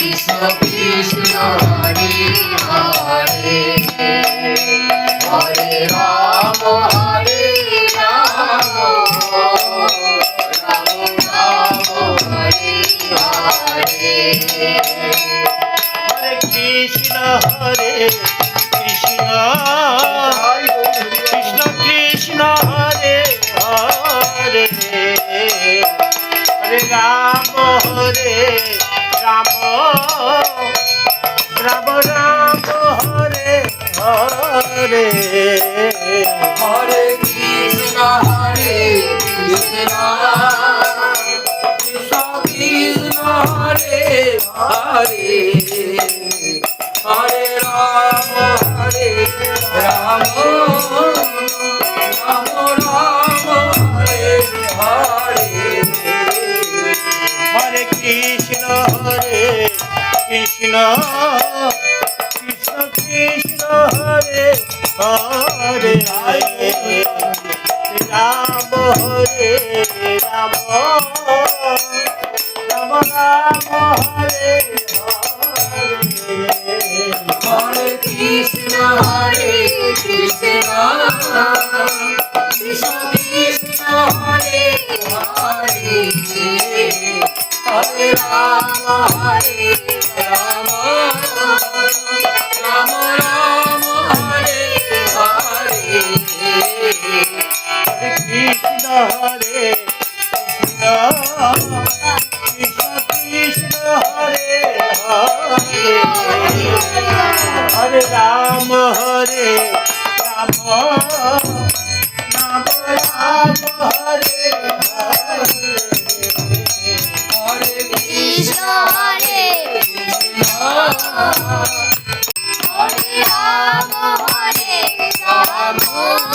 Krishna Krishna Hare Hare Hare Ram Ram Ram Hare Hare Hare Krishna Krishna Krishna Hare Hare Hare Ram Ram Ram Ram Hare Hare Hare Krishna Krishna Krishna Hare Hare Hare Ram Ram Ram Ram Hare Hare Hare Krishna Krishna Krishna Hare Hare Ram Ram Ram Ram Hare Hare Hare Krishna Krishna Krishna Krishna Hare Hare Hare Ram Ram Ram Ram Hare Hare Krishna Krishna Krishna Hare Hare Hare Ram Ram Ram Hare Hare Hare Krishna Krishna Hare Ram Ram